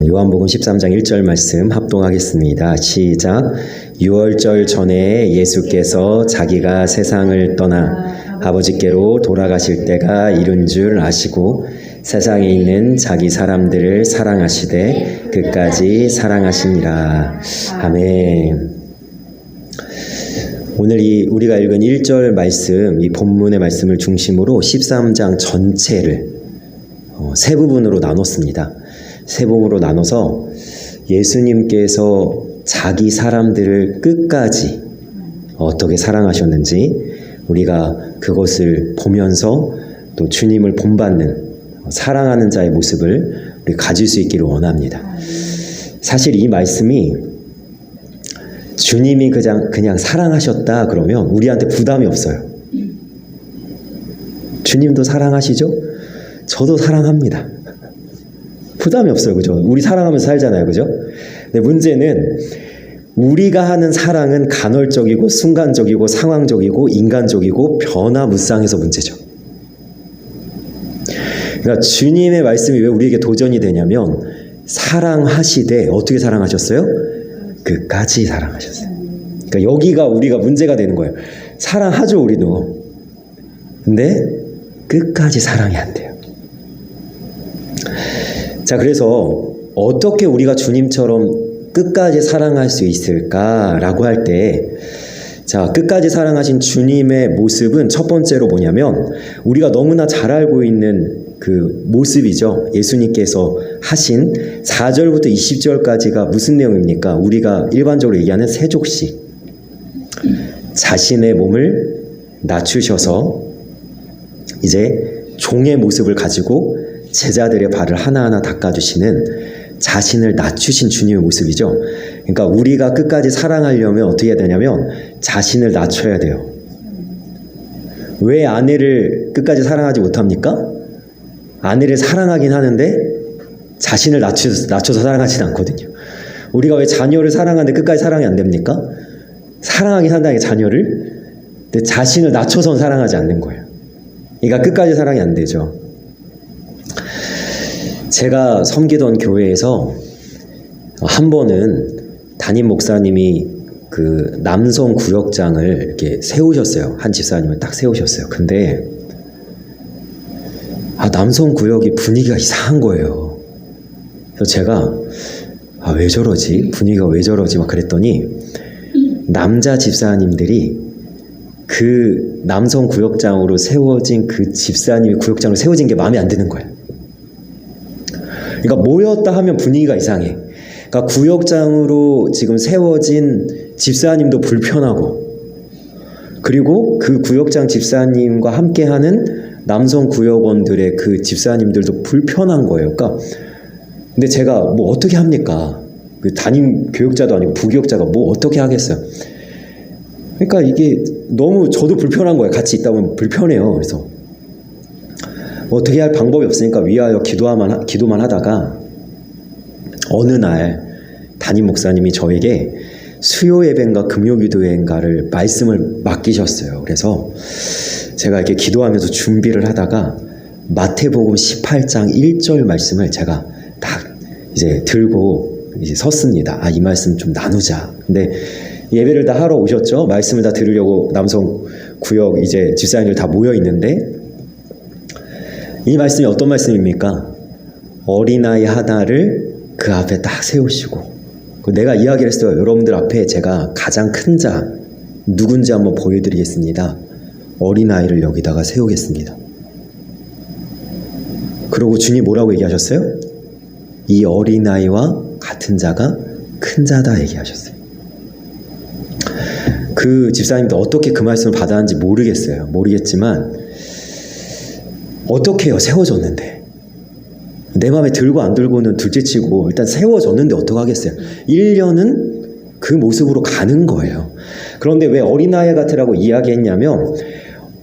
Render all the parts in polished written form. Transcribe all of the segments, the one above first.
요한복음 13장 1절 말씀 합동하겠습니다. 시작. 유월절 전에 예수께서 자기가 세상을 떠나 아버지께로 돌아가실 때가 이른 줄 아시고 세상에 있는 자기 사람들을 사랑하시되 끝까지 사랑하시니라. 아멘. 오늘 우리가 읽은 1절 말씀, 이 본문의 말씀을 중심으로 13장 전체를 세 부분으로 나눴습니다. 세 부분으로 나눠서 예수님께서 자기 사람들을 끝까지 어떻게 사랑하셨는지 우리가 그것을 보면서 또 주님을 본받는 사랑하는 자의 모습을 우리 가질 수 있기를 원합니다. 사실 이 말씀이 주님이 그냥 사랑하셨다 그러면 우리한테 부담이 없어요. 주님도 사랑하시죠? 저도 사랑합니다. 부담이 없어요. 그죠? 우리 사랑하면서 살잖아요. 그죠? 근데 문제는 우리가 하는 사랑은 간헐적이고 순간적이고 상황적이고 인간적이고 변화무쌍해서 문제죠. 그러니까 주님의 말씀이 왜 우리에게 도전이 되냐면 사랑하시되 어떻게 사랑하셨어요? 끝까지 사랑하셨어요. 그러니까 여기가 우리가 문제가 되는 거예요. 사랑하죠, 우리도. 근데 끝까지 사랑이 안 돼요. 자, 그래서 어떻게 우리가 주님처럼 끝까지 사랑할 수 있을까라고 할 때, 자, 끝까지 사랑하신 주님의 모습은 첫 번째로 뭐냐면 우리가 너무나 잘 알고 있는 그 모습이죠. 예수님께서 하신 4절부터 20절까지가 무슨 내용입니까? 우리가 일반적으로 얘기하는 세족식. 자신의 몸을 낮추셔서 이제 종의 모습을 가지고 제자들의 발을 하나하나 닦아주시는 자신을 낮추신 주님의 모습이죠. 그러니까 우리가 끝까지 사랑하려면 어떻게 해야 되냐면 자신을 낮춰야 돼요. 왜 아내를 끝까지 사랑하지 못합니까? 아내를 사랑하긴 하는데 자신을 낮춰서 사랑하진 않거든요. 우리가 왜 자녀를 사랑하는데 끝까지 사랑이 안 됩니까? 사랑하긴 한다는 게 자녀를, 근데 자신을 낮춰서는 사랑하지 않는 거예요. 그러니까 끝까지 사랑이 안 되죠. 제가 섬기던 교회에서 한 번은 담임 목사님이 그 남성 구역장을 이렇게 세우셨어요. 한 집사님을 딱 세우셨어요. 근데 남성 구역이 분위기가 이상한 거예요. 그래서 제가 왜 저러지? 분위기가 왜 저러지? 막 그랬더니 남자 집사님들이 그 남성 구역장으로 세워진 그 집사님이 구역장으로 세워진 게 마음에 안 드는 거예요. 그러니까 모였다 하면 분위기가 이상해. 그러니까 구역장으로 지금 세워진 집사님도 불편하고, 그리고 그 구역장 집사님과 함께하는 남성 구역원들의 그 집사님들도 불편한 거예요. 그러니까 근데 제가 뭐 어떻게 합니까? 그 담임 교역자도 아니고 부교역자가 뭐 어떻게 하겠어요? 그러니까 이게 너무 저도 불편한 거예요. 같이 있다 보면 불편해요. 그래서 어떻게 할 방법이 없으니까 위하여 기도만 하다가 어느 날 담임 목사님이 저에게 수요 예배인가 금요 기도 예배인가를 말씀을 맡기셨어요. 그래서 제가 이렇게 기도하면서 준비를 하다가 마태복음 18장 1절 말씀을 제가 딱 이제 들고 이제 섰습니다. 이 말씀 좀 나누자. 근데 예배를 다 하러 오셨죠. 말씀을 다 들으려고 남성 구역 이제 집사님들 다 모여 있는데 이 말씀이 어떤 말씀입니까? 어린아이 하나를 그 앞에 딱 세우시고, 내가 이야기를 했어요. 여러분들 앞에 제가 가장 큰 자 누군지 한번 보여드리겠습니다. 어린아이를 여기다가 세우겠습니다. 그러고 주님 뭐라고 얘기하셨어요? 이 어린아이와 같은 자가 큰 자다 얘기하셨어요. 그 집사님도 어떻게 그 말씀을 받았는지 모르겠지만 어떻게 해요? 세워졌는데. 내 마음에 들고 안 들고는 둘째치고 일단 세워졌는데 어떡하겠어요? 1년은 그 모습으로 가는 거예요. 그런데 왜 어린아이 같으라고 이야기했냐면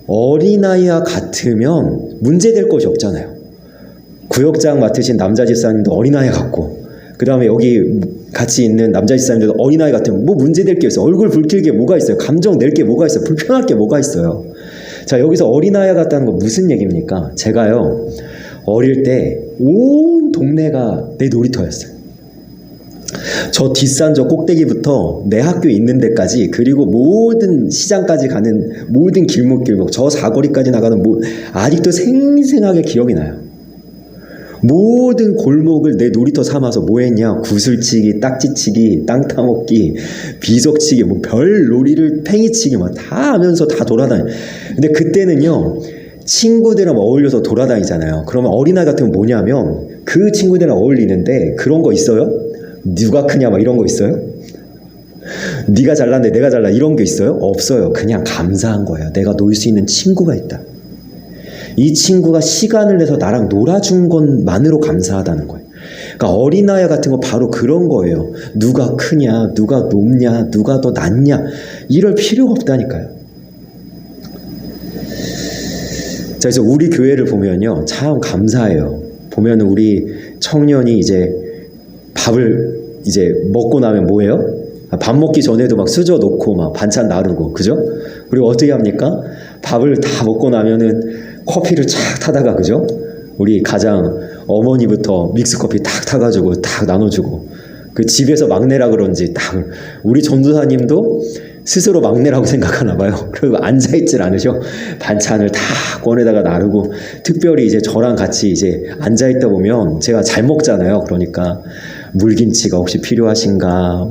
어린아이와 같으면 문제될 것이 없잖아요. 구역장 맡으신 남자 집사님도 어린아이 같고, 그 다음에 여기 같이 있는 남자 집사님들도 어린아이 같으면 뭐 문제될 게 있어요? 얼굴 붉힐 게 뭐가 있어요? 감정 낼 게 뭐가 있어요? 불편할 게 뭐가 있어요? 자, 여기서 어린아이 같다는 건 무슨 얘기입니까? 제가요 어릴 때 온 동네가 내 놀이터였어요. 저 뒷산 저 꼭대기부터 내 학교 있는 데까지, 그리고 모든 시장까지 가는 모든 길목 저 사거리까지 나가는 아직도 생생하게 기억이 나요. 모든 골목을 내 놀이터 삼아서 뭐 했냐? 구슬치기, 딱지치기, 땅 타먹기, 비석치기, 뭐 별 놀이를 팽이치기 막 다 하면서 다 돌아다녀. 근데 그때는요, 친구들이랑 어울려서 돌아다니잖아요. 그러면 어린아이 같은 건 뭐냐면, 그 친구들이랑 어울리는데 그런 거 있어요? 누가 크냐 막 이런 거 있어요? 네가 잘났네 내가 잘나 이런 게 있어요? 없어요. 그냥 감사한 거예요. 내가 놀 수 있는 친구가 있다. 이 친구가 시간을 내서 나랑 놀아준 것만으로 감사하다는 거예요. 그러니까 어린아이 같은 거 바로 그런 거예요. 누가 크냐, 누가 높냐, 누가 더 낫냐, 이럴 필요가 없다니까요. 자, 그래서 우리 교회를 보면요, 참 감사해요. 보면 우리 청년이 이제 밥을 이제 먹고 나면 뭐예요? 밥 먹기 전에도 막 수저 놓고 막 반찬 나르고, 그죠? 그리고 어떻게 합니까? 밥을 다 먹고 나면은 커피를 쫙 타다가, 그죠? 우리 가장 어머니부터 믹스커피 탁 타가지고 탁 나눠주고, 그 집에서 막내라 그런지 딱 우리 전도사님도 스스로 막내라고 생각하나 봐요. 그리고 앉아있질 않으셔. 반찬을 다 꺼내다가 나르고, 특별히 이제 저랑 같이 이제 앉아있다 보면 제가 잘 먹잖아요. 그러니까 물김치가 혹시 필요하신가,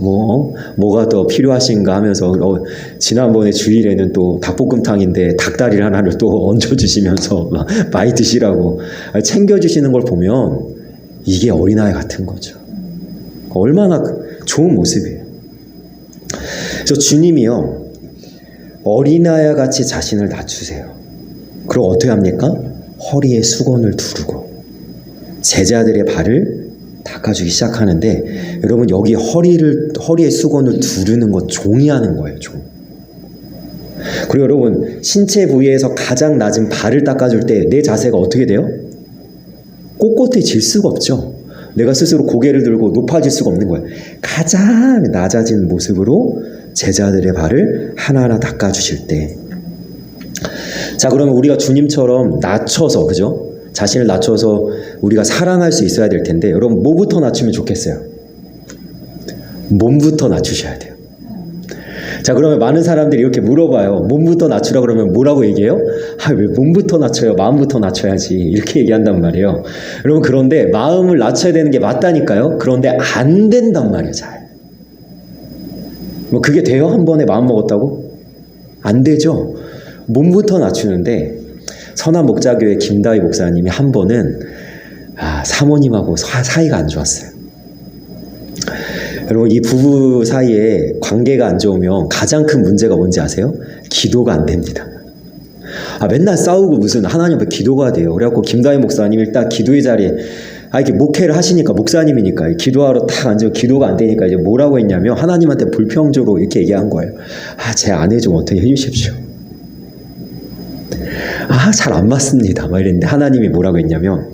뭐가 더 필요하신가 하면서, 지난번에 주일에는 또 닭볶음탕인데 닭다리를 하나를 또 얹어주시면서 막 많이 드시라고 챙겨주시는 걸 보면 이게 어린아이 같은 거죠. 얼마나 좋은 모습이에요. 그래서 주님이요, 어린아이 같이 자신을 낮추세요. 그리고 어떻게 합니까? 허리에 수건을 두르고 제자들의 발을 닦아주기 시작하는데, 여러분 여기 허리에 수건을 두르는 건 종이 하는 거예요. 종. 그리고 여러분 신체 부위에서 가장 낮은 발을 닦아줄 때 내 자세가 어떻게 돼요? 꼿꼿해질 수가 없죠. 내가 스스로 고개를 들고 높아질 수가 없는 거예요. 가장 낮아진 모습으로 제자들의 발을 하나하나 닦아주실 때, 자, 그러면 우리가 주님처럼 낮춰서, 그죠? 자신을 낮춰서 우리가 사랑할 수 있어야 될 텐데, 여러분 뭐부터 낮추면 좋겠어요? 몸부터 낮추셔야 돼요. 자, 그러면 많은 사람들이 이렇게 물어봐요. 몸부터 낮추라 그러면 뭐라고 얘기해요? 왜 몸부터 낮춰요? 마음부터 낮춰야지. 이렇게 얘기한단 말이에요. 여러분, 그런데 마음을 낮춰야 되는 게 맞다니까요. 그런데 안 된단 말이에요. 잘. 뭐 그게 돼요? 한 번에 마음 먹었다고? 안 되죠. 몸부터 낮추는데, 선한 목자교회 김다희 목사님이 한 번은 사모님하고 사이가 안 좋았어요. 여러분, 이 부부 사이에 관계가 안 좋으면 가장 큰 문제가 뭔지 아세요? 기도가 안 됩니다. 맨날 싸우고 무슨 하나님 앞에 기도가 돼요. 그래갖고 김다희 목사님 일단 기도의 자리에 이렇게 목회를 하시니까, 목사님이니까 기도하러 딱 앉으면 기도가 안 되니까 이제 뭐라고 했냐면, 하나님한테 불평적으로 이렇게 얘기한 거예요. 제 아내 좀 어떻게 해주십시오. 잘 안 맞습니다. 막 이랬는데 하나님이 뭐라고 했냐면,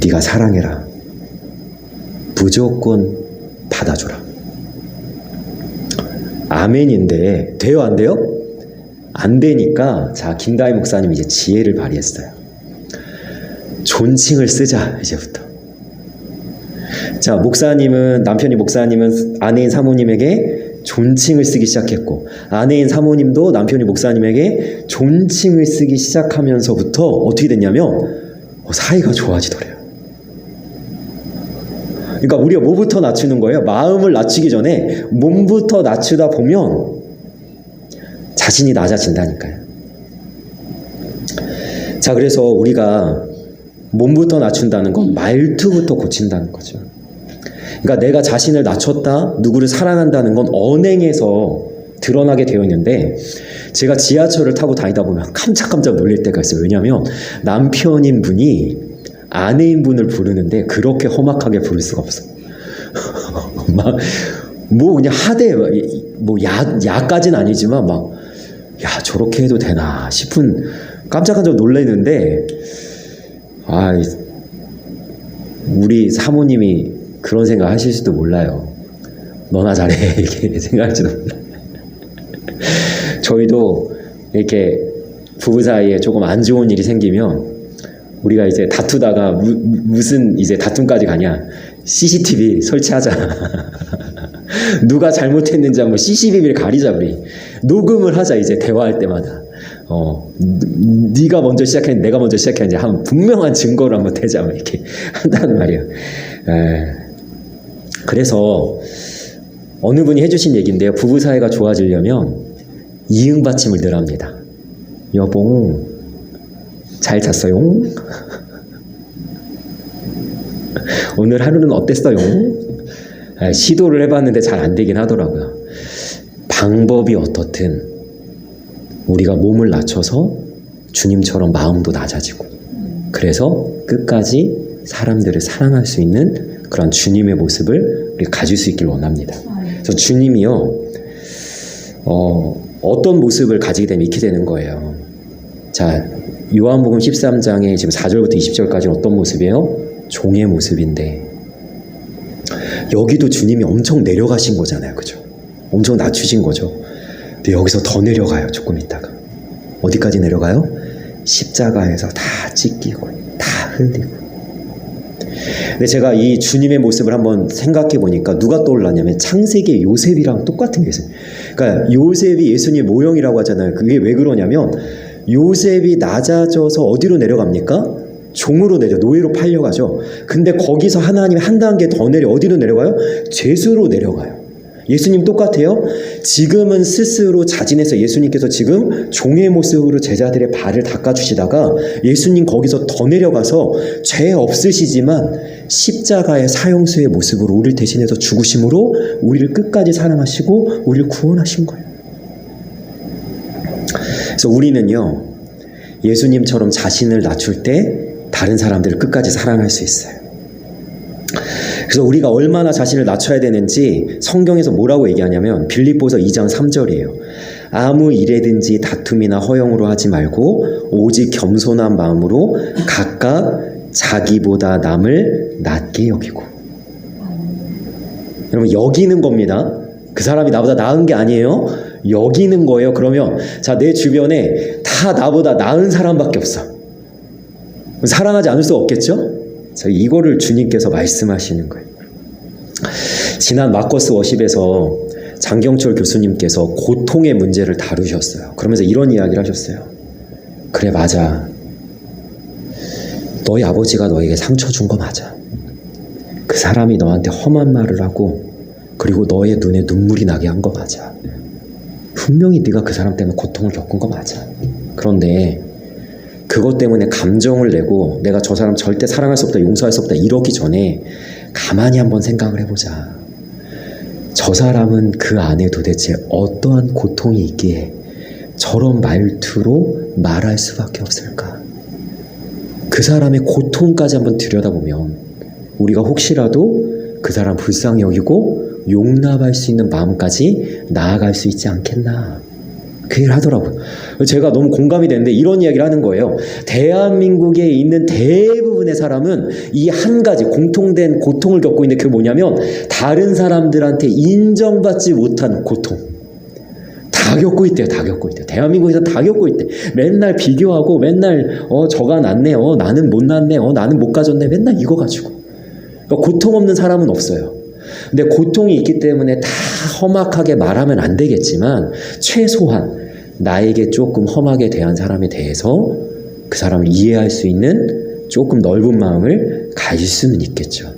네가 사랑해라. 무조건 받아줘라. 아멘인데 돼요, 안 돼요? 안 되니까, 자, 김다희 목사님이 이제 지혜를 발휘했어요. 존칭을 쓰자, 이제부터. 자, 남편이 목사님은 아내인 사모님에게 존칭을 쓰기 시작했고, 아내인 사모님도 남편이 목사님에게 존칭을 쓰기 시작하면서부터 어떻게 됐냐면 사이가 좋아지더래요. 그러니까 우리가 뭐부터 낮추는 거예요? 마음을 낮추기 전에 몸부터 낮추다 보면 자신이 낮아진다니까요. 자, 그래서 우리가 몸부터 낮춘다는 건 말투부터 고친다는 거죠. 그러니까 내가 자신을 낮췄다, 누구를 사랑한다는 건 언행에서 드러나게 되어 있는데, 제가 지하철을 타고 다니다 보면 깜짝깜짝 놀릴 때가 있어요. 왜냐하면 남편인 분이 아내인 분을 부르는데 그렇게 험악하게 부를 수가 없어. 그냥 하대, 야까지는 아니지만 저렇게 해도 되나 싶은, 깜짝깜짝 놀랐는데, 우리 사모님이 그런 생각 하실 수도 몰라요. 너나 잘해. 이렇게 생각할지도 몰라. 저희도 이렇게 부부 사이에 조금 안 좋은 일이 생기면, 우리가 이제 다투다가 무슨 이제 다툼까지 가냐. CCTV 설치하자. 누가 잘못했는지 한번 CCTV를 가리자 우리. 녹음을 하자 이제 대화할 때마다. 네가 먼저 시작했는지 내가 먼저 시작했는지 한 분명한 증거를 한번 대자 이렇게 한다는 말이에요. 그래서 어느 분이 해주신 얘기인데요. 부부 사이가 좋아지려면 이응 받침을 늘 합니다. 여봉 잘 잤어요? 오늘 하루는 어땠어요? 시도를 해봤는데 잘 안 되긴 하더라고요. 방법이 어떻든 우리가 몸을 낮춰서 주님처럼 마음도 낮아지고 그래서 끝까지 사람들을 사랑할 수 있는 그런 주님의 모습을 우리가 가질 수 있길 원합니다. 그래서 주님이요 어떤 모습을 가지게 되면 이렇게 되는 거예요. 자, 요한복음 13장에 지금 4절부터 20절까지는 어떤 모습이에요? 종의 모습인데 여기도 주님이 엄청 내려가신 거잖아요. 그죠? 엄청 낮추신 거죠. 근데 여기서 더 내려가요. 조금 있다가. 어디까지 내려가요? 십자가에서 다 찢기고 다 흘리고. 근데 제가 이 주님의 모습을 한번 생각해 보니까 누가 떠올랐냐면 창세기의 요셉이랑 똑같은 게 있어요. 그러니까 요셉이 예수님 모형이라고 하잖아요. 그게 왜 그러냐면 요셉이 낮아져서 어디로 내려갑니까? 종으로 내려 노예로 팔려가죠. 근데 거기서 하나님이 한 단계 더 내려 어디로 내려가요? 죄수로 내려가요. 예수님 똑같아요. 지금은 스스로 자진해서 예수님께서 지금 종의 모습으로 제자들의 발을 닦아주시다가 예수님 거기서 더 내려가서 죄 없으시지만 십자가의 사형수의 모습으로 우리를 대신해서 죽으심으로 우리를 끝까지 사랑하시고 우리를 구원하신 거예요. 그래서 우리는요 예수님처럼 자신을 낮출 때 다른 사람들을 끝까지 사랑할 수 있어요. 그래서 우리가 얼마나 자신을 낮춰야 되는지 성경에서 뭐라고 얘기하냐면 빌립보서 2장 3절이에요. 아무 일에든지 다툼이나 허영으로 하지 말고 오직 겸손한 마음으로 각각 자기보다 남을 낮게 여기고. 여러분 여기는 겁니다. 그 사람이 나보다 나은 게 아니에요. 여기는 거예요. 그러면 자, 내 주변에 다 나보다 나은 사람밖에 없어. 사랑하지 않을 수 없겠죠? 자, 이거를 주님께서 말씀하시는 거예요. 지난 마커스 워십에서 장경철 교수님께서 고통의 문제를 다루셨어요. 그러면서 이런 이야기를 하셨어요. 그래, 맞아. 너희 아버지가 너에게 상처 준 거 맞아. 그 사람이 너한테 험한 말을 하고 그리고 너의 눈에 눈물이 나게 한 거 맞아. 분명히 네가 그 사람 때문에 고통을 겪은 거 맞아. 그런데 그것 때문에 감정을 내고 내가 저 사람 절대 사랑할 수 없다, 용서할 수 없다 이러기 전에 가만히 한번 생각을 해보자. 저 사람은 그 안에 도대체 어떠한 고통이 있기에 저런 말투로 말할 수밖에 없을까? 그 사람의 고통까지 한번 들여다보면 우리가 혹시라도 그 사람 불쌍히 여기고 용납할 수 있는 마음까지 나아갈 수 있지 않겠나? 그 얘기를 하더라고요. 제가 너무 공감이 되는데 이런 이야기를 하는 거예요. 대한민국에 있는 대부분의 사람은 이 한 가지 공통된 고통을 겪고 있는데 그게 뭐냐면 다른 사람들한테 인정받지 못한 고통. 다 겪고 있대요. 다 겪고 있대요. 대한민국에서 다 겪고 있대. 맨날 비교하고 맨날 저가 낫네. 나는 못 낫네. 나는 못 가졌네. 맨날 이거 가지고. 그러니까 고통 없는 사람은 없어요. 근데 고통이 있기 때문에 다 험악하게 말하면 안 되겠지만 최소한 나에게 조금 험하게 대한 사람에 대해서 그 사람을 이해할 수 있는 조금 넓은 마음을 가질 수는 있겠죠.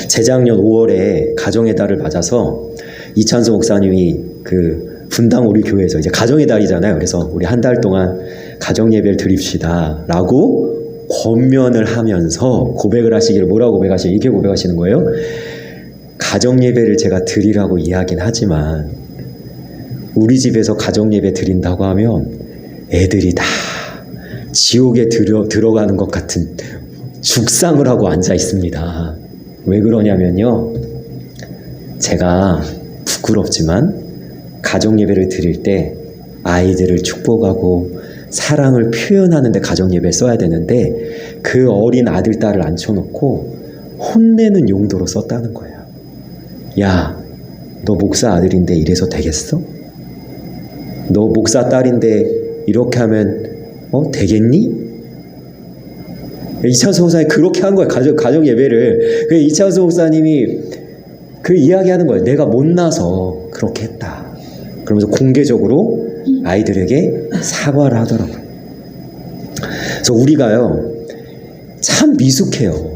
재작년 5월에 가정의 달을 맞아서 이찬수 목사님이 그 분당 우리 교회에서 이제 가정의 달이잖아요. 그래서 우리 한 달 동안 가정 예배를 드립시다 라고 권면을 하면서 고백을 하시기를 뭐라고 고백하시는 이렇게 고백하시는 거예요. 가정 예배를 제가 드리라고 이야기는 하지만 우리 집에서 가정 예배 드린다고 하면 애들이 다 지옥에 들어가는 것 같은 죽상을 하고 앉아 있습니다. 왜 그러냐면요. 제가 부끄럽지만 가정 예배를 드릴 때 아이들을 축복하고 사랑을 표현하는데 가정 예배를 써야 되는데 그 어린 아들, 딸을 앉혀놓고 혼내는 용도로 썼다는 거예요. 야, 너 목사 아들인데 이래서 되겠어? 너 목사 딸인데 이렇게 하면 되겠니? 이창수 목사님이 그렇게 한 거예요. 가정 예배를. 그 이창수 목사님이 그 이야기하는 거예요. 내가 못나서 그렇게 했다. 그러면서 공개적으로 아이들에게 사과를 하더라고요. 그래서 우리가요, 참 미숙해요.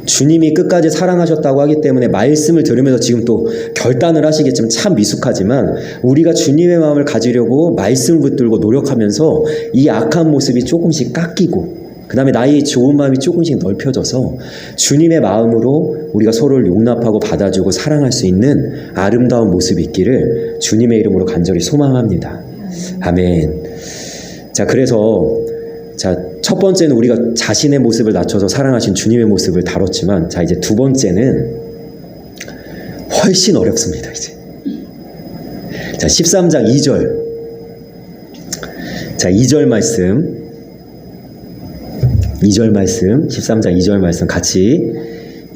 주님이 끝까지 사랑하셨다고 하기 때문에 말씀을 들으면서 지금 또 결단을 하시겠지만 참 미숙하지만, 우리가 주님의 마음을 가지려고 말씀을 붙들고 노력하면서 이 악한 모습이 조금씩 깎이고, 그 다음에 나의 좋은 마음이 조금씩 넓혀져서 주님의 마음으로 우리가 서로를 용납하고 받아주고 사랑할 수 있는 아름다운 모습이 있기를 주님의 이름으로 간절히 소망합니다. 아멘. 자, 그래서 첫 번째는 우리가 자신의 모습을 낮춰서 사랑하신 주님의 모습을 다뤘지만, 자, 이제 두 번째는 훨씬 어렵습니다. 이제. 자, 13장 2절. 자, 2절 말씀. 13장 2절 말씀 같이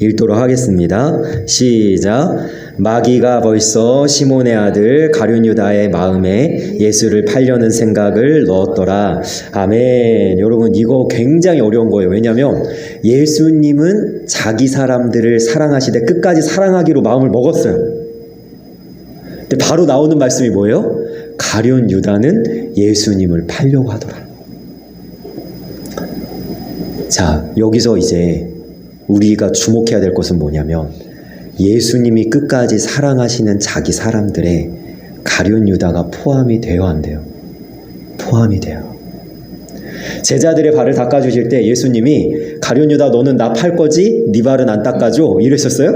읽도록 하겠습니다. 시작. 마귀가 벌써 시몬의 아들 가룟 유다의 마음에 예수를 팔려는 생각을 넣었더라. 아멘. 여러분, 이거 굉장히 어려운 거예요. 왜냐하면 예수님은 자기 사람들을 사랑하시되 끝까지 사랑하기로 마음을 먹었어요. 근데 바로 나오는 말씀이 뭐예요? 가룟 유다는 예수님을 팔려고 하더라. 자, 여기서 이제 우리가 주목해야 될 것은 뭐냐면, 예수님이 끝까지 사랑하시는 자기 사람들의 가룟 유다가 포함이 돼요, 안 돼요? 포함이 돼요. 제자들의 발을 닦아주실 때 예수님이 가룟 유다, 너는 나 팔 거지? 네 발은 안 닦아줘? 이러셨어요?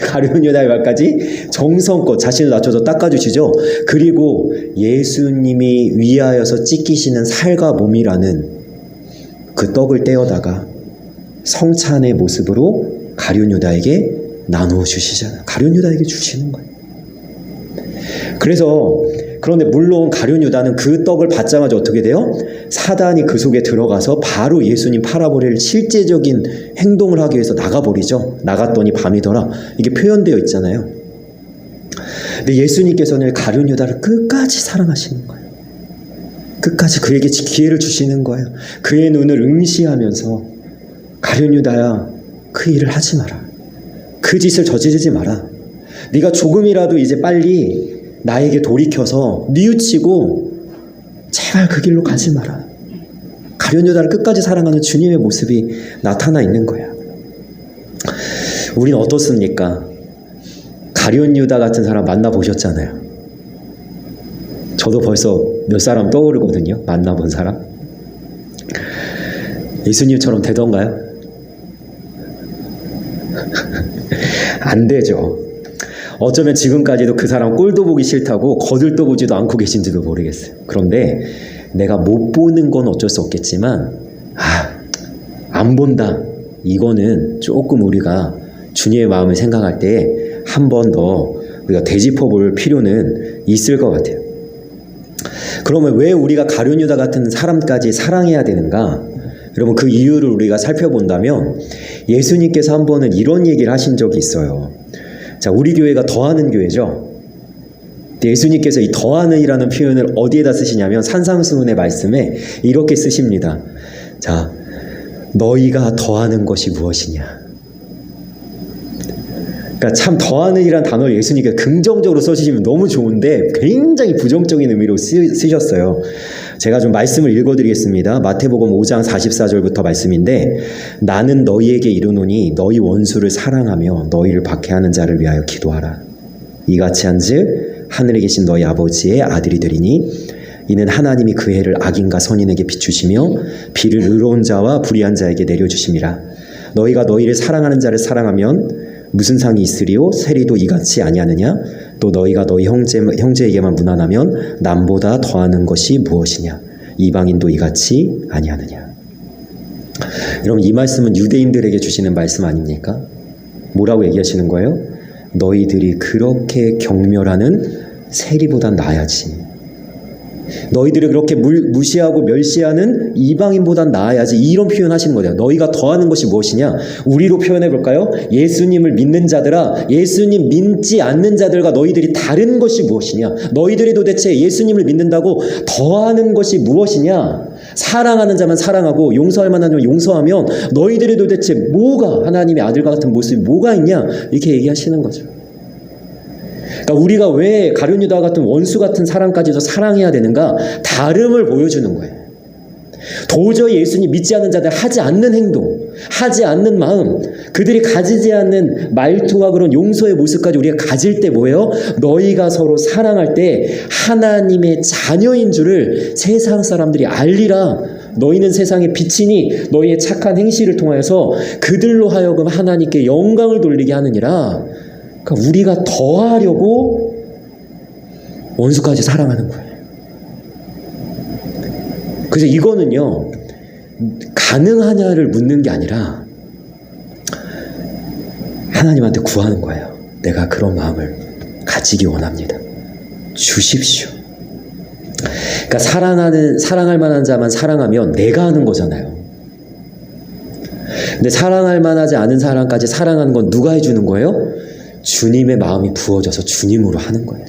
가룟 유다의 발까지 정성껏 자신을 낮춰서 닦아주시죠. 그리고 예수님이 위하여서 찢기시는 살과 몸이라는 그 떡을 떼어다가 성찬의 모습으로 가룟 유다에게 나누어 주시잖아요. 가룟 유다에게 주시는 거예요. 그런데 물론 가룟 유다는 그 떡을 받자마자 어떻게 돼요? 사단이 그 속에 들어가서 바로 예수님 팔아버릴 실제적인 행동을 하기 위해서 나가버리죠. 나갔더니 밤이더라. 이게 표현되어 있잖아요. 근데 예수님께서는 가룟 유다를 끝까지 사랑하시는 거예요. 끝까지 그에게 기회를 주시는 거예요. 그의 눈을 응시하면서, 가룟 유다야, 그 일을 하지 마라. 그 짓을 저지르지 마라. 네가 조금이라도 이제 빨리 나에게 돌이켜서 뉘우치고 제발 그 길로 가지 마라. 가룟 유다를 끝까지 사랑하는 주님의 모습이 나타나 있는 거야. 우린 어떻습니까? 가룟 유다 같은 사람 만나보셨잖아요. 저도 벌써 몇 사람 떠오르거든요. 만나본 사람. 예수님처럼 되던가요? 안 되죠. 어쩌면 지금까지도 그 사람 꼴도 보기 싫다고 거들떠 보지도 않고 계신지도 모르겠어요. 그런데 내가 못 보는 건 어쩔 수 없겠지만, 안 본다. 이거는 조금 우리가 주님의 마음을 생각할 때 한 번 더 우리가 되짚어 볼 필요는 있을 것 같아요. 그러면 왜 우리가 가룟 유다 같은 사람까지 사랑해야 되는가? 여러분, 그 이유를 우리가 살펴본다면, 예수님께서 한 번은 이런 얘기를 하신 적이 있어요. 자, 우리 교회가 더하는 교회죠. 예수님께서 이 더하는이라는 표현을 어디에다 쓰시냐면 산상수훈의 말씀에 이렇게 쓰십니다. 자, 너희가 더하는 것이 무엇이냐? 그러니까 참 더하는이란 단어를 예수님께서 긍정적으로 써주시면 너무 좋은데 굉장히 부정적인 의미로 쓰셨어요. 제가 좀 말씀을 읽어드리겠습니다. 마태복음 5장 44절부터 말씀인데, 나는 너희에게 이르노니 너희 원수를 사랑하며 너희를 박해하는 자를 위하여 기도하라. 이같이 한즉 하늘에 계신 너희 아버지의 아들이 되리니, 이는 하나님이 그 해를 악인과 선인에게 비추시며 비를 의로운 자와 불의한 자에게 내려주심이라. 너희가 너희를 사랑하는 자를 사랑하면 무슨 상이 있으리요? 세리도 이같이 아니하느냐? 또 너희가 너희 형제에게만 무난하면 남보다 더하는 것이 무엇이냐? 이방인도 이같이 아니하느냐? 여러분, 이 말씀은 유대인들에게 주시는 말씀 아닙니까? 뭐라고 얘기하시는 거예요? 너희들이 그렇게 경멸하는 세리보단 나아야지. 너희들이 그렇게 무시하고 멸시하는 이방인보단 나아야지. 이런 표현 하시는 거예요. 너희가 더하는 것이 무엇이냐? 우리로 표현해 볼까요? 예수님을 믿는 자들아, 예수님 믿지 않는 자들과 너희들이 다른 것이 무엇이냐? 너희들이 도대체 예수님을 믿는다고 더하는 것이 무엇이냐? 사랑하는 자만 사랑하고 용서할 만한 자만 용서하면 너희들이 도대체 뭐가 하나님의 아들과 같은 모습이 뭐가 있냐 이렇게 얘기하시는 거죠. 그러니까 우리가 왜 가룟 유다와 같은 원수 같은 사람까지도 사랑해야 되는가? 다름을 보여주는 거예요. 도저히 예수님 믿지 않는 자들 하지 않는 행동, 하지 않는 마음, 그들이 가지지 않는 말투와 그런 용서의 모습까지 우리가 가질 때 뭐예요? 너희가 서로 사랑할 때 하나님의 자녀인 줄을 세상 사람들이 알리라. 너희는 세상의 빛이니 너희의 착한 행실을 통하여서 그들로 하여금 하나님께 영광을 돌리게 하느니라. 그러니까 우리가 더하려고 원수까지 사랑하는 거예요. 그래서 이거는요, 가능하냐를 묻는 게 아니라 하나님한테 구하는 거예요. 내가 그런 마음을 가지기 원합니다. 주십시오. 그러니까 사랑할 만한 자만 사랑하면 내가 하는 거잖아요. 근데 사랑할 만하지 않은 사람까지 사랑하는 건 누가 해주는 거예요? 주님의 마음이 부어져서 주님으로 하는 거예요.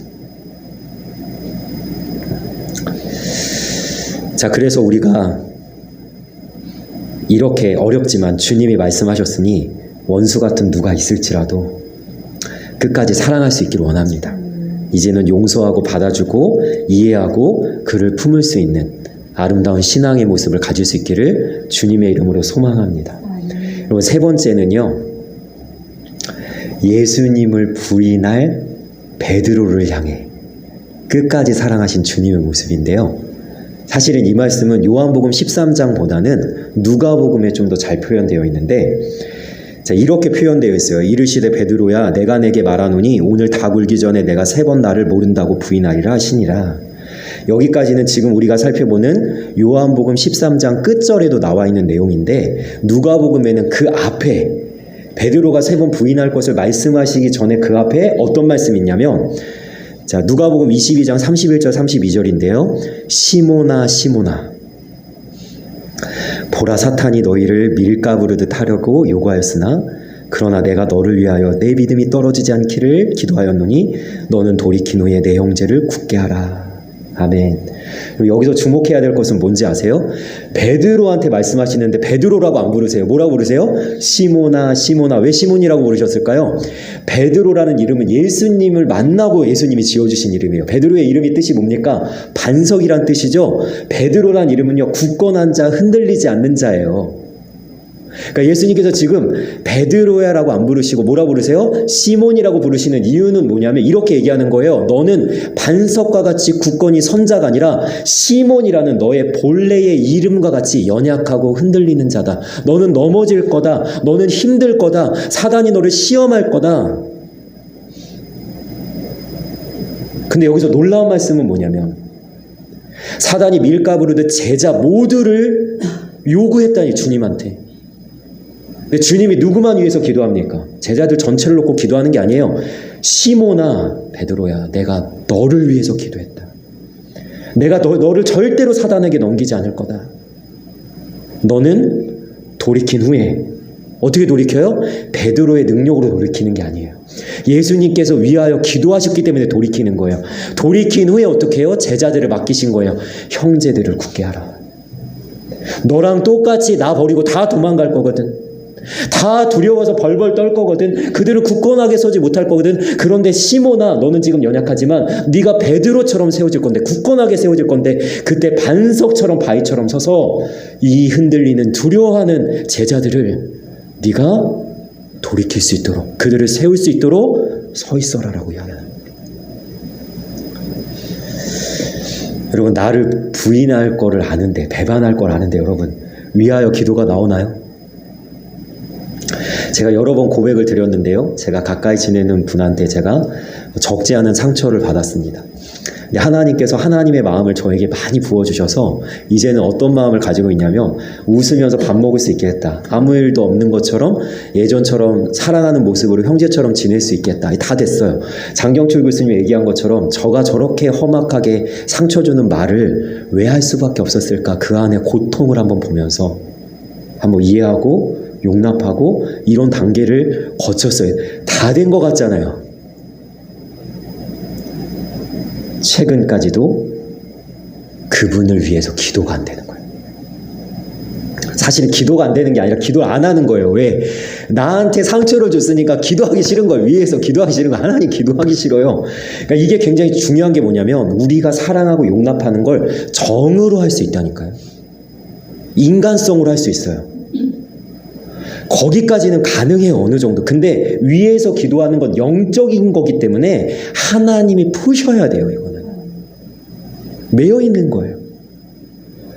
자, 그래서 우리가 이렇게 어렵지만 주님이 말씀하셨으니 원수 같은 누가 있을지라도 끝까지 사랑할 수 있기를 원합니다. 이제는 용서하고 받아주고 이해하고 그를 품을 수 있는 아름다운 신앙의 모습을 가질 수 있기를 주님의 이름으로 소망합니다. 그리고 세 번째는요, 예수님을 부인할 베드로를 향해 끝까지 사랑하신 주님의 모습인데요. 사실은 이 말씀은 요한복음 13장보다는 누가복음에 좀 더 잘 표현되어 있는데, 자, 이렇게 표현되어 있어요. 이르시되 베드로야 내가 내게 말하노니 오늘 다 굴기 전에 내가 3번 나를 모른다고 부인하리라 하시니라. 여기까지는 지금 우리가 살펴보는 요한복음 13장 끝절에도 나와 있는 내용인데, 누가복음에는 그 앞에 베드로가 3번 부인할 것을 말씀하시기 전에 그 앞에 어떤 말씀이 있냐면, 자, 누가복음 22장 31절 32절인데요. 시몬아 시몬아 보라 사탄이 너희를 밀가부르듯 하려고 요구하였으나 그러나 내가 너를 위하여 내 믿음이 떨어지지 않기를 기도하였노니 너는 돌이킨 후에 내 형제를 굳게 하라. 아멘. 여기서 주목해야 될 것은 뭔지 아세요? 베드로한테 말씀하시는데 베드로라고 안 부르세요. 뭐라고 부르세요? 시몬아 시몬아. 왜 시몬이라고 부르셨을까요? 베드로라는 이름은 예수님을 만나고 예수님이 지어주신 이름이에요. 베드로의 이름이 뜻이 뭡니까? 반석이란 뜻이죠. 베드로라는 이름은요, 굳건한 자, 흔들리지 않는 자예요. 그러니까 예수님께서 지금 베드로야라고 안 부르시고 뭐라 부르세요? 시몬이라고 부르시는 이유는 뭐냐면 이렇게 얘기하는 거예요. 너는 반석과 같이 굳건히 선 자가 아니라 시몬이라는 너의 본래의 이름과 같이 연약하고 흔들리는 자다. 너는 넘어질 거다. 너는 힘들 거다. 사단이 너를 시험할 거다. 근데 여기서 놀라운 말씀은 뭐냐면 사단이 밀가부르듯 제자 모두를 요구했다니, 주님한테. 근데 주님이 누구만 위해서 기도합니까? 제자들 전체를 놓고 기도하는 게 아니에요. 시몬아 베드로야 내가 너를 위해서 기도했다. 내가 너를 절대로 사단에게 넘기지 않을 거다. 너는 돌이킨 후에 어떻게 돌이켜요? 베드로의 능력으로 돌이키는 게 아니에요. 예수님께서 위하여 기도하셨기 때문에 돌이키는 거예요. 돌이킨 후에 어떻게 해요? 제자들을 맡기신 거예요. 형제들을 굳게 하라. 너랑 똑같이 나 버리고 다 도망갈 거거든. 다 두려워서 벌벌 떨 거거든. 그들은 굳건하게 서지 못할 거거든. 그런데 시몬아 너는 지금 연약하지만 네가 베드로처럼 세워질 건데, 굳건하게 세워질 건데, 그때 반석처럼 바위처럼 서서 이 흔들리는 두려워하는 제자들을 네가 돌이킬 수 있도록, 그들을 세울 수 있도록 서 있어라라고 이야기합니다. 여러분, 나를 부인할 거를 아는데, 배반할 걸 아는데 여러분 위하여 기도가 나오나요? 제가 여러 번 고백을 드렸는데요. 제가 가까이 지내는 분한테 제가 적지 않은 상처를 받았습니다. 근데 하나님께서 하나님의 마음을 저에게 많이 부어주셔서 이제는 어떤 마음을 가지고 있냐면 웃으면서 밥 먹을 수 있게 했다. 아무 일도 없는 것처럼 예전처럼 사랑하는 모습으로 형제처럼 지낼 수 있겠다. 다 됐어요. 장경철 교수님이 얘기한 것처럼 저가 저렇게 험악하게 상처 주는 말을 왜 할 수밖에 없었을까? 그 안에 고통을 한번 보면서 한번 이해하고 용납하고 이런 단계를 거쳤어요. 다 된 것 같잖아요. 최근까지도 그분을 위해서 기도가 안 되는 거예요. 사실은 기도가 안 되는 게 아니라 기도를 안 하는 거예요. 왜? 나한테 상처를 줬으니까 기도하기 싫은 거예요. 위에서 기도하기 싫은 거. 하나님 기도하기 싫어요. 그러니까 이게 굉장히 중요한 게 뭐냐면 우리가 사랑하고 용납하는 걸 정으로 할 수 있다니까요. 인간성으로 할 수 있어요. 거기까지는 가능해요. 어느 정도. 근데 위에서 기도하는 건 영적인 거기 때문에 하나님이 푸셔야 돼요. 이거는 매여 있는 거예요.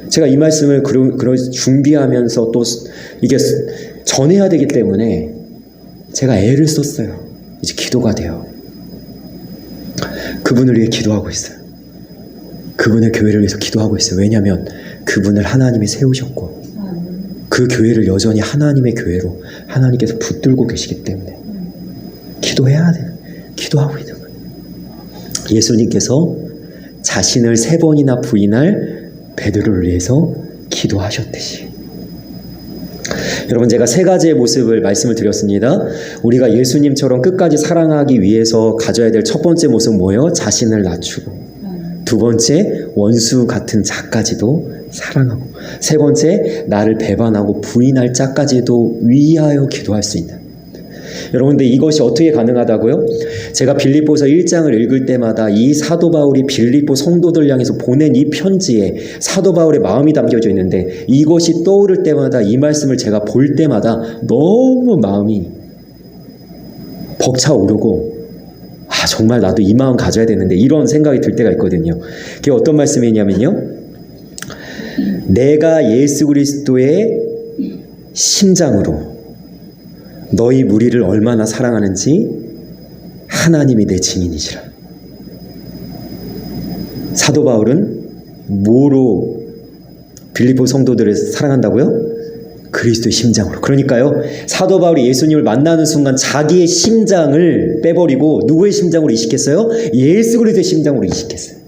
제가 이 말씀을 준비하면서 또 이게 전해야 되기 때문에 제가 애를 썼어요. 이제 기도가 돼요. 그분을 위해 기도하고 있어요. 그분의 교회를 위해서 기도하고 있어요. 왜냐하면 그분을 하나님이 세우셨고 그 교회를 여전히 하나님의 교회로 하나님께서 붙들고 계시기 때문에 기도해야 돼요. 기도하고 있는 거예요. 예수님께서 자신을 3번이나 부인할 베드로를 위해서 기도하셨듯이. 여러분, 제가 3가지의 모습을 말씀을 드렸습니다. 우리가 예수님처럼 끝까지 사랑하기 위해서 가져야 될 첫 번째 모습은 뭐예요? 자신을 낮추고, 두 번째 원수 같은 자까지도 사랑하고, 세 번째 나를 배반하고 부인할 자까지도 위하여 기도할 수 있는. 여러분, 근데 이것이 어떻게 가능하다고요? 제가 빌립보서 1장을 읽을 때마다 이 사도 바울이 빌립보 성도들 향해서 보낸 이 편지에 사도 바울의 마음이 담겨져 있는데 이것이 떠오를 때마다 이 말씀을 제가 볼 때마다 너무 마음이 벅차오르고 정말 나도 이 마음 가져야 되는데 이런 생각이 들 때가 있거든요. 그게 어떤 말씀이냐면요. 내가 예수 그리스도의 심장으로 너희 무리를 얼마나 사랑하는지 하나님이 내 증인이시라. 사도 바울은 뭐로 빌립보 성도들을 사랑한다고요? 그리스도의 심장으로. 그러니까요, 사도 바울이 예수님을 만나는 순간 자기의 심장을 빼버리고 누구의 심장으로 이식했어요? 예수 그리스도의 심장으로 이식했어요.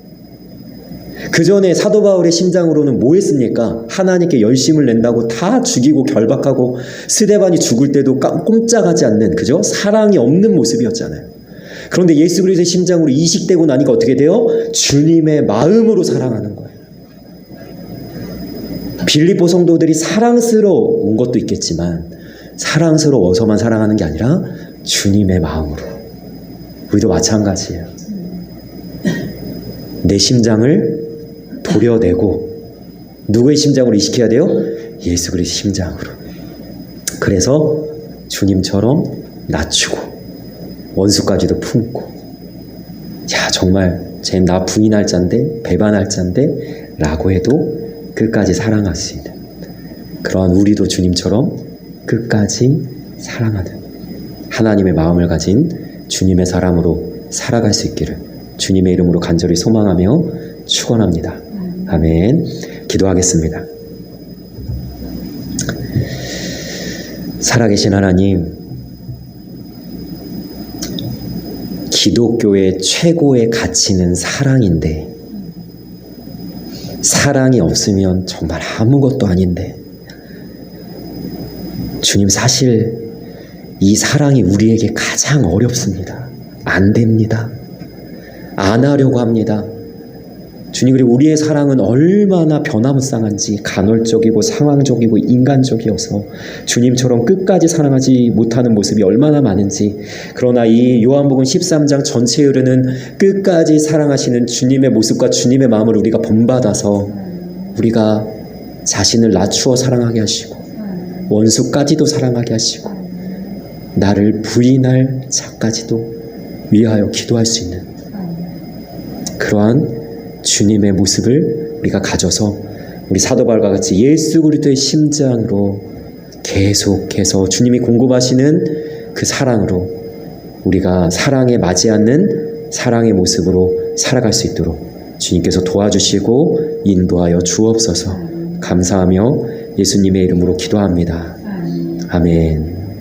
그 전에 사도 바울의 심장으로는 뭐 했습니까? 하나님께 열심을 낸다고 다 죽이고 결박하고 스데반이 죽을 때도 꼼짝하지 않는, 그죠? 사랑이 없는 모습이었잖아요. 그런데 예수 그리스도의 심장으로 이식되고 나니까 어떻게 돼요? 주님의 마음으로 사랑하는 거예요. 빌립보 성도들이 사랑스러운 것도 있겠지만 사랑스러워서만 사랑하는 게 아니라 주님의 마음으로. 우리도 마찬가지예요. 내 심장을 도려내고 누구의 심장으로 이식해야 돼요? 예수 그리스도의 심장으로. 그래서 주님처럼 낮추고 원수까지도 품고, 정말 쟤 나 부인할 자인데 배반할 자인데 라고 해도 끝까지 사랑할 수 있는 그러한 우리도 주님처럼 끝까지 사랑하는 하나님의 마음을 가진 주님의 사람으로 살아갈 수 있기를 주님의 이름으로 간절히 소망하며 축원합니다. 아멘. 기도하겠습니다. 살아계신 하나님, 기독교의 최고의 가치는 사랑인데 사랑이 없으면 정말 아무것도 아닌데 주님, 사실 이 사랑이 우리에게 가장 어렵습니다. 안 됩니다. 안 하려고 합니다. 주님, 그리고 우리의 사랑은 얼마나 변화무쌍한지 간헐적이고 상황적이고 인간적이어서 주님처럼 끝까지 사랑하지 못하는 모습이 얼마나 많은지, 그러나 이 요한복음 13장 전체에 흐르는 끝까지 사랑하시는 주님의 모습과 주님의 마음을 우리가 본받아서 우리가 자신을 낮추어 사랑하게 하시고 원수까지도 사랑하게 하시고 나를 부인할 자까지도 위하여 기도할 수 있는 그러한 주님의 모습을 우리가 가져서 우리 사도 바울과 같이 예수 그리스도의 심장으로 계속해서 주님이 공급하시는 그 사랑으로 우리가 사랑에 맞지 않는 사랑의 모습으로 살아갈 수 있도록 주님께서 도와주시고 인도하여 주옵소서. 감사하며 예수님의 이름으로 기도합니다. 아멘.